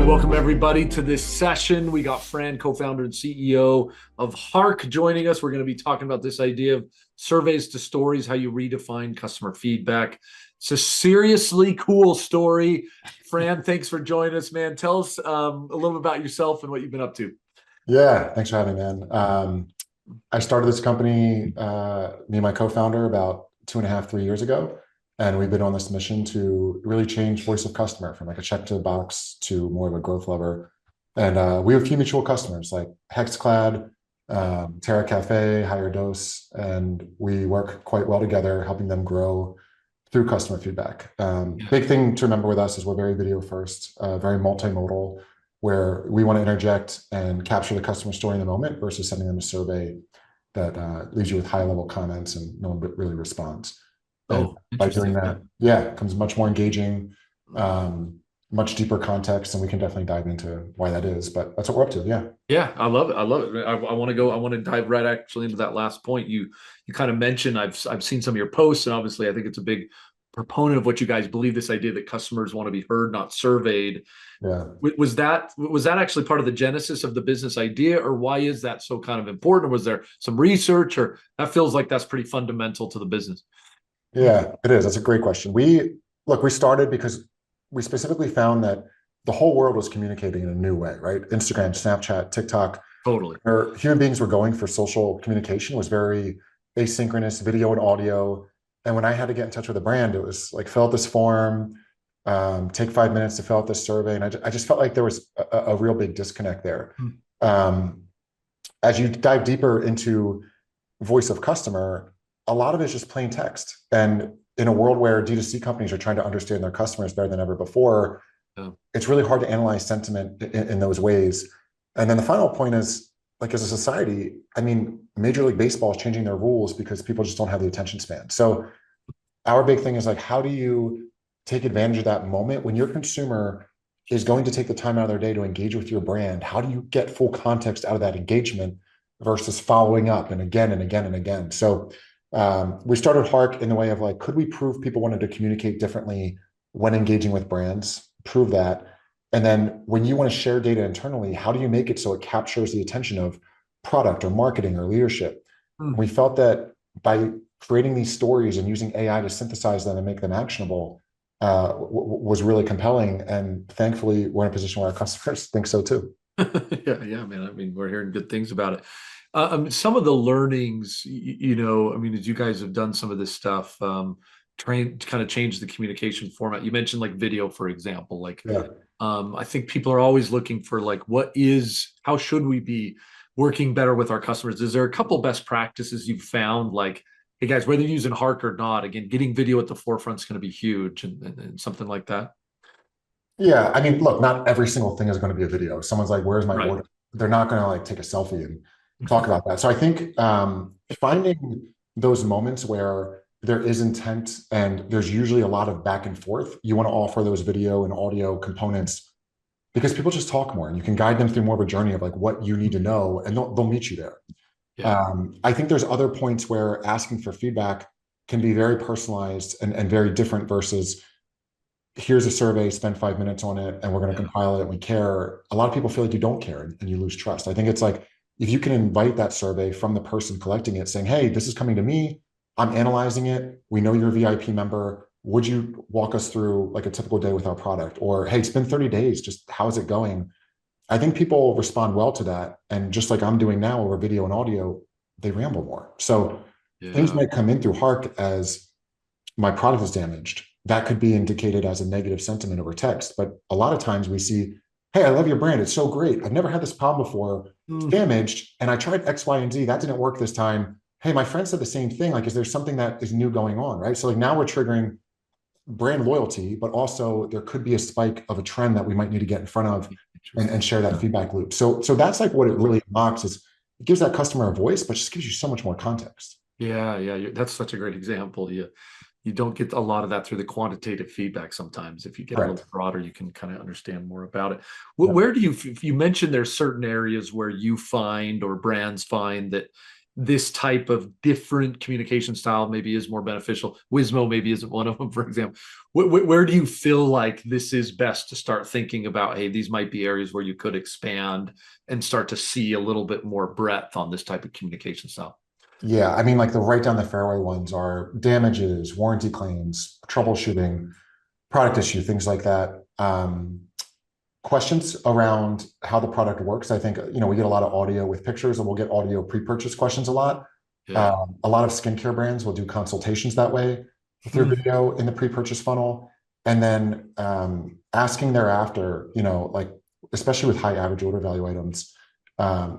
welcome everybody to this session. We got Fran, co-founder and CEO of Hark, joining us. We're going to be talking about this idea of surveys to stories, how you redefine customer feedback. It's a seriously cool story. Fran, thanks for joining us, man. Tell us a little bit about yourself and what you've been up to. Yeah, thanks for having me, man. I started this company, me and my co-founder, about 2.5, 3 years ago. And we've been on this mission to really change voice of customer from like a check to the box to more of a growth lever. And we have a few mutual customers like Hexclad, Terra Cafe, Higher Dose, and we work quite well together, helping them grow through customer feedback. Big thing to remember with us is we're very video first, very multimodal, where we want to interject and capture the customer story in the moment versus sending them a survey that leaves you with high level comments and no one really responds. And Oh, by doing interesting. that, yeah, it comes much more engaging, much deeper context, and we can definitely dive into why that is. But that's what we're up to. Yeah. Yeah, I love it. I love it. I want to go. I want to dive right actually into that last point. You kind of mentioned. I've seen some of your posts, and obviously, I think it's a big proponent of what you guys believe. This idea that customers want to be heard, not surveyed. Yeah. Was that actually part of the genesis of the business idea, or why is that so kind of important? Or was there some research, or that feels like that's pretty fundamental to the business? Yeah, it is. That's a great question. We started because we specifically found that the whole world was communicating in a new way, right? Instagram, Snapchat, TikTok, Totally. where human beings were going for social communication was very asynchronous, video and audio. And when I had to get in touch with a brand, it was like fill out this form, take 5 minutes to fill out this survey. And I just felt like there was a real big disconnect there. Hmm. As you dive deeper into voice of customer, a lot of it is just plain text. And in a world where D2C companies are trying to understand their customers better than ever before, Yeah. it's really hard to analyze sentiment in those ways. And then the final point is, like as a society, I mean, Major League Baseball is changing their rules because people just don't have the attention span. So our big thing is like, how do you take advantage of that moment when your consumer is going to take the time out of their day to engage with your brand? How do you get full context out of that engagement versus following up and again and again and again? So we started Hark in the way of like, could we prove people wanted to communicate differently when engaging with brands? Prove that. And then when you want to share data internally, how do you make it so it captures the attention of product or marketing or leadership? Hmm. We felt that by creating these stories and using AI to synthesize them and make them actionable was really compelling. And thankfully, we're in a position where our customers think so too. Yeah, man. I mean, we're hearing good things about it. Some of the learnings, I mean, as you guys have done some of this stuff, train to kind of change the communication format. You mentioned like video, for example. Like, Yeah. I think people are always looking for like, how should we be working better with our customers? Is there a couple best practices you've found? Like, hey guys, whether you're using Hark or not, again, getting video at the forefront is going to be huge, and something like that. Yeah. I mean, look, not every single thing is going to be a video. Someone's like, where's my Right. order? They're not going to like take a selfie and talk about that. So I think finding those moments where there is intent and there's usually a lot of back and forth, you want to offer those video and audio components because people just talk more and you can guide them through more of a journey of like what you need to know and they'll meet you there. Yeah. I think there's other points where asking for feedback can be very personalized and very different versus here's a survey, spend 5 minutes on it, and we're going to Yeah. compile it. And we care. A lot of people feel like you don't care and you lose trust. I think it's like if you can invite that survey from the person collecting it, saying, "Hey, this is coming to me. I'm analyzing it. We know you're a VIP member. Would you walk us through like a typical day with our product?" Or, "Hey, it's been 30 days. Just how's it going?" I think people respond well to that. And just like I'm doing now over video and audio, they ramble more. So things Yeah. might come in through Hark as my product is damaged. That could be indicated as a negative sentiment over text. But a lot of times we see, "Hey, I love your brand. It's so great. I've never had this problem before. It's Mm. damaged. And I tried X, Y, and Z. That didn't work this time. Hey, my friend said the same thing. Like, is there something that is new going on?" Right. So like now we're triggering brand loyalty, but also there could be a spike of a trend that we might need to get in front of and Interesting. share that feedback loop. So that's like what it really unlocks is it gives that customer a voice, but just gives you so much more context. Yeah. That's such a great example. You don't get a lot of that through the quantitative feedback sometimes. If you get a little Correct. broader, you can kind of understand more about it. Yeah. Where do you mentioned there's certain areas where you find or brands find that this type of different communication style maybe is more beneficial. Wismo maybe isn't one of them, for example. Where do you feel like this is best to start thinking about, hey, these might be areas where you could expand and start to see a little bit more breadth on this type of communication style? Yeah, I mean, like the right down the fairway ones are damages, warranty claims, troubleshooting, product issue, things like that. Questions around how the product works. I think, we get a lot of audio with pictures, and we'll get audio pre-purchase questions a lot. Yeah. A lot of skincare brands will do consultations that way through Hmm. video in the pre-purchase funnel. And then asking thereafter, like, especially with high average order value items,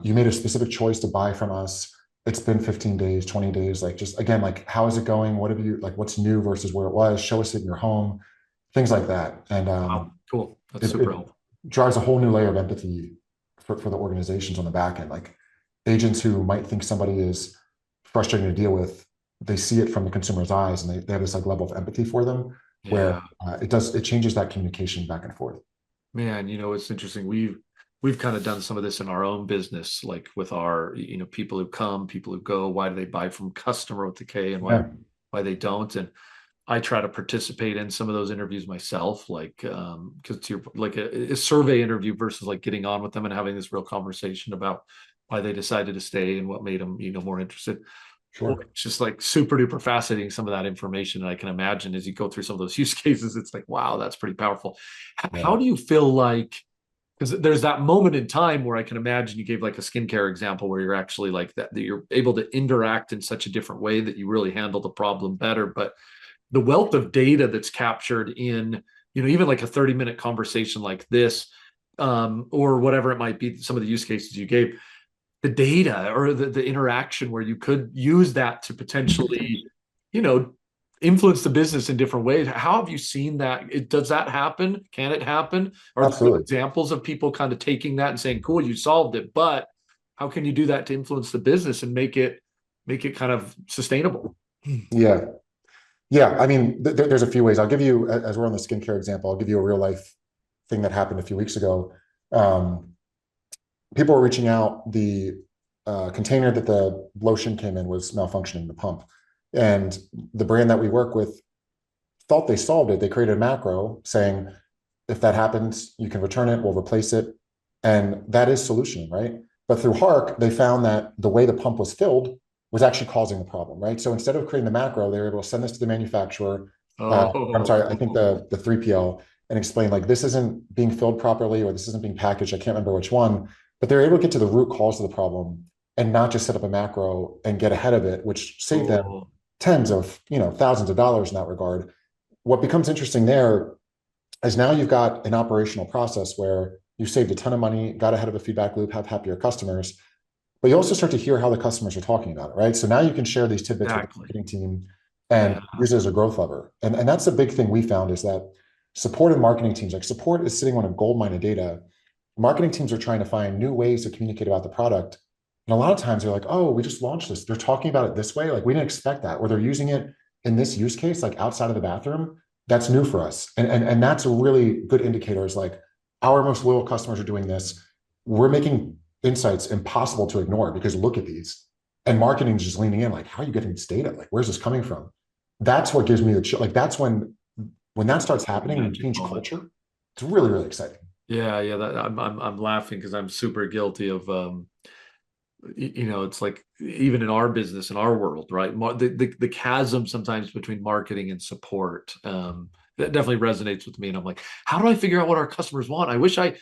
you made a specific choice to buy from us. It's been 15 days, 20 days. Like, just again, like, how is it going? What have you, like, what's new versus where it was? Show us it in your home, things like that. And Wow. Cool. That's it super helpful. drives a whole new layer of empathy for the organizations on the back end. Like, agents who might think somebody is frustrating to deal with, they see it from the consumer's eyes, and they have this like level of empathy for them where Yeah. it changes that communication back and forth. Man, it's interesting. We've kind of done some of this in our own business, like with our, people who come, people who go, why do they buy from customer with the K, and why Yeah, they don't. And I try to participate in some of those interviews myself, like because to your like a survey interview versus like getting on with them and having this real conversation about why they decided to stay and what made them, more interested. Well, sure. it's just like super duper fascinating, some of that information. And I can imagine as you go through some of those use cases, it's like, wow, that's pretty powerful. How Yeah, do you feel like, because there's that moment in time where I can imagine you gave like a skincare example where you're actually like that you're able to interact in such a different way that you really handle the problem better. But the wealth of data that's captured in, even like a 30-minute conversation like this, or whatever it might be, some of the use cases you gave, the data or the interaction where you could use that to potentially, you know, influence the business in different ways. How have you seen that? Does that happen? Can it happen? Are there good absolutely. examples of people kind of taking that and saying, cool, you solved it, but how can you do that to influence the business and make it kind of sustainable? Yeah, yeah. I mean, there's a few ways. I'll give you, as we're on the skincare example, I'll give you a real life thing that happened a few weeks ago. Um, People were reaching out. The container that the lotion came in was malfunctioning, the pump. And the brand that we work with thought they solved it. They created a macro saying, if that happens, you can return it, we'll replace it. And that is solution, right? But through Hark, they found that the way the pump was filled was actually causing the problem, right? So instead of creating the macro, they were able to send this to the manufacturer. I'm sorry, I think Oh, the 3PL, and explain like this isn't being filled properly or this isn't being packaged. I can't remember which one, but they're able to get to the root cause of the problem and not just set up a macro and get ahead of it, which saved them oh, tens of, thousands of dollars in that regard. What becomes interesting there is now you've got an operational process where you saved a ton of money, got ahead of a feedback loop, have happier customers, but you also start to hear how the customers are talking about it, right? So now you can share these tidbits with the exactly. marketing team and Yeah, use it as a growth lever. And that's the big thing we found is that support and marketing teams, like support is sitting on a gold mine of data. Marketing teams are trying to find new ways to communicate about the product. And a lot of times they're like, oh, we just launched this. They're talking about it this way. Like we didn't expect that. Or they're using it in this use case, like outside of the bathroom. That's new for us. And that's a really good indicator is like our most loyal customers are doing this. We're making insights impossible to ignore because look at these. And marketing is just leaning in, like, how are you getting this data? Like, where's this coming from? That's what gives me the chill. Like, that's when that starts happening and you magic change moment. culture, it's really, really exciting. Yeah, yeah. I'm laughing because I'm super guilty of it's like even in our business in our world, right? The chasm sometimes between marketing and support, that definitely resonates with me. And I'm like, how do I figure out what our customers want? I wish I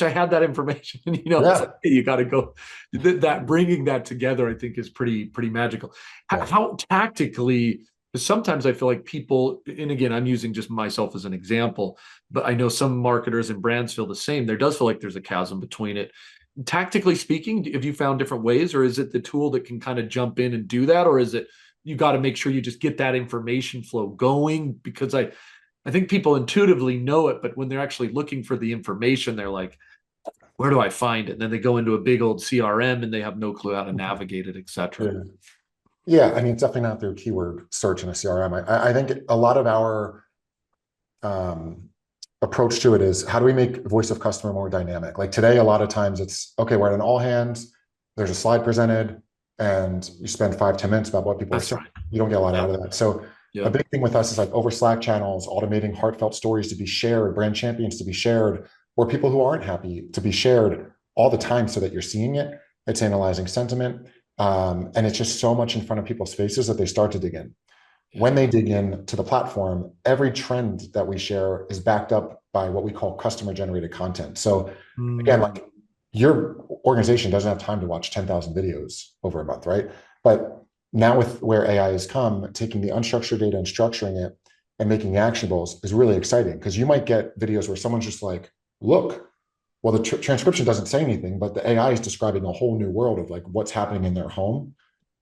had that information. And it's like Yeah. hey, you got to go. That bringing that together, I think, is pretty magical. Yeah. How tactically? Because sometimes I feel like people, and again, I'm using just myself as an example, but I know some marketers and brands feel the same. There does feel like there's a chasm between it. Tactically speaking, have you found different ways, or is it the tool that can kind of jump in and do that, or is it you got to make sure you just get that information flow going? Because I think people intuitively know it, but when they're actually looking for the information, they're like, where do I find it? And then they go into a big old CRM and they have no clue how to navigate it, etc. Yeah. Yeah. I mean, it's definitely not through keyword search in a CRM. I think a lot of our um, approach to it is how do we make voice of customer more dynamic? Like today, a lot of times it's okay, we're at an all hands, there's a slide presented, and you spend 5, 10 minutes about what people are That's saying, right. you don't get a lot Yep. out of that. So a Yep. big thing with us is like over Slack channels, automating heartfelt stories to be shared, brand champions to be shared, or people who aren't happy to be shared all the time so that you're seeing it. It's analyzing sentiment. And it's just so much in front of people's faces that they start to dig in. When Yeah. they dig in to the platform, every trend that we share is backed up by what we call customer generated content. So again, Mm, like your organization doesn't have time to watch 10,000 videos over a month, right? But now with where AI has come, taking the unstructured data and structuring it and making actionables is really exciting because you might get videos where someone's just like, look, well, the transcription doesn't say anything, but the AI is describing a whole new world of like what's happening in their home.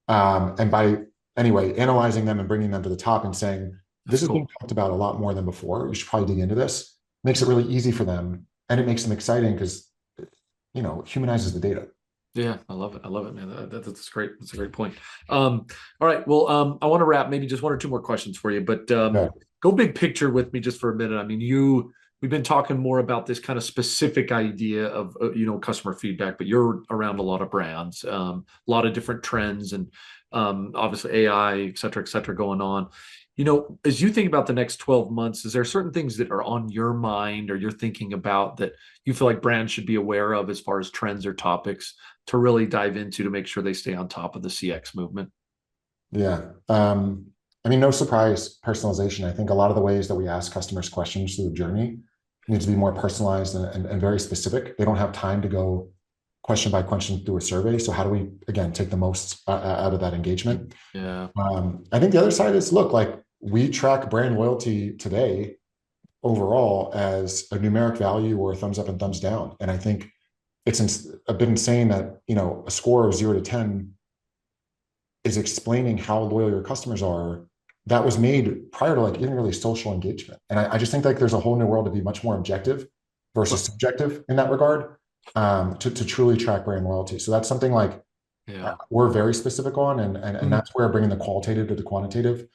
And by anyway, analyzing them and bringing them to the top and saying, this that's is being cool. talked about a lot more than before. You should probably dig into this. Makes it really easy for them. And it makes them exciting because, humanizes the data. Yeah, I love it. I love it, man. That's great. That's a great point. All right. Well, I want to wrap maybe just one or two more questions for you, but Yeah. go big picture with me just for a minute. I mean, we've been talking more about this kind of specific idea of customer feedback, but you're around a lot of brands, a lot of different trends, and obviously AI, et cetera, going on. As you think about the next 12 months, is there certain things that are on your mind or you're thinking about that you feel like brands should be aware of as far as trends or topics to really dive into to make sure they stay on top of the CX movement? Yeah. I mean, no surprise, personalization. I think a lot of the ways that we ask customers questions through the journey needs to be more personalized and very specific. They don't have time to go question by question through a survey. So how do we, again, take the most out of that engagement? Yeah. I think the other side is, look, like we track brand loyalty today overall as a numeric value or a thumbs up and thumbs down. And I think it's a bit insane that, a score of 0 to 10 is explaining how loyal your customers are. That was made prior to like even really social engagement. And I just think like there's a whole new world to be much more objective versus Well, subjective in that regard, to truly track brand loyalty. So that's something like yeah. we're very specific on, and Mm, that's where bringing the qualitative to the quantitative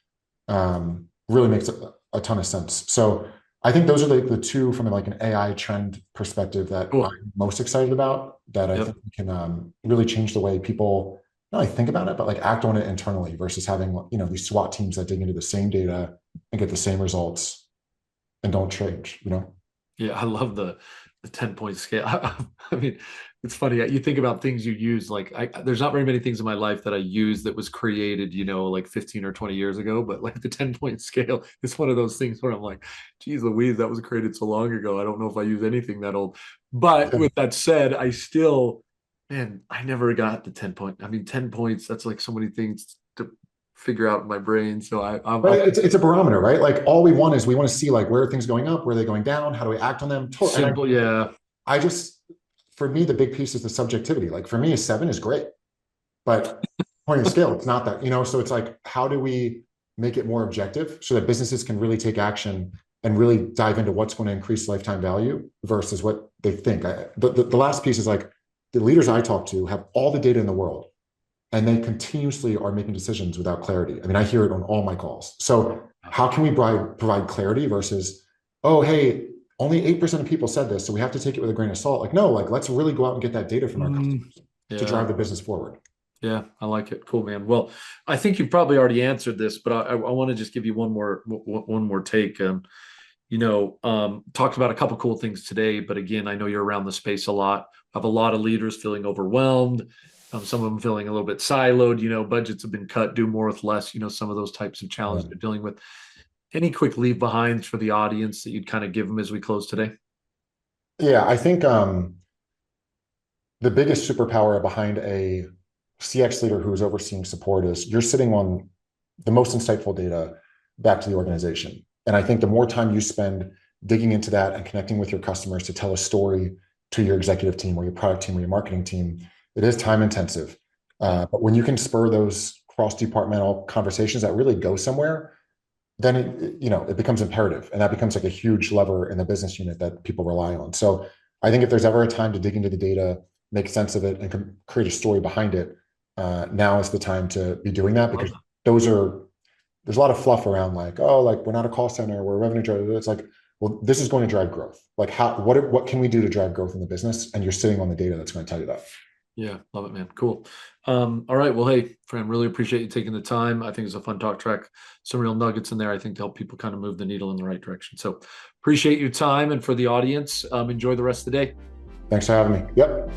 really makes a ton of sense. So I think those are the two from like an AI trend perspective that cool. I'm most excited about, that I Yep. think we can really change the way people not only think about it, but like act on it internally versus having, these SWAT teams that dig into the same data and get the same results and don't change. Yeah, I love the 10-point scale. I mean, it's funny. You think about things you use, like there's not very many things in my life that I use that was created, like 15 or 20 years ago, but like the 10-point scale is one of those things where I'm like, geez Louise, that was created so long ago. I don't know if I use anything that old. But with that said, man, I never got the 10 point. I mean, 10 points, that's like so many things to figure out in my brain. So I'm Right, it's a barometer, right? Like all we want is we want to see like where are things going up, where are they going down, how do we act on them? And simple. Yeah. I just, for me, the big piece is the subjectivity. Like for me, a 7 is great, but point of scale, it's not that. So it's like, how do we make it more objective so that businesses can really take action and really dive into what's going to increase lifetime value versus what they think. The last piece is like the leaders I talk to have all the data in the world and they continuously are making decisions without clarity. I mean, I hear it on all my calls. So how can we provide clarity versus, oh, hey, only 8% of people said this, so we have to take it with a grain of salt. Like, no, like let's really go out and get that data from our Mm, customers to yeah. drive the business forward. Yeah, I like it. Cool, man. Well, I think you've probably already answered this, but I want to just give you one more take. Talked about a couple cool things today, but again, I know you're around the space a lot. I have a lot of leaders feeling overwhelmed. Some of them feeling a little bit siloed. Budgets have been cut, do more with less. Some of those types of challenges Yeah. they're dealing with. Any quick leave behinds for the audience that you'd kind of give them as we close today? Yeah, I think the biggest superpower behind a CX leader who's overseeing support is you're sitting on the most insightful data back to the organization. And I think the more time you spend digging into that and connecting with your customers to tell a story to your executive team or your product team or your marketing team, it is time intensive. Yeah. But when you can spur those cross departmental conversations that really go somewhere, then it becomes imperative, and that becomes like a huge lever in the business unit that people rely on. So I think if there's ever a time to dig into the data, make sense of it, and create a story behind it, now is the time to be doing that, Love because that. there's a lot of fluff around like, oh, like we're not a call center, we're a revenue driver. It's like, well, this is going to drive growth. Like what can we do to drive growth in the business? And you're sitting on the data that's going to tell you that. Yeah, love it, man. Cool. All right. Well, hey, Fran, really appreciate you taking the time. I think it's a fun talk track. Some real nuggets in there, I think, to help people kind of move the needle in the right direction. So appreciate your time. And for the audience, enjoy the rest of the day. Thanks for having me. Yep.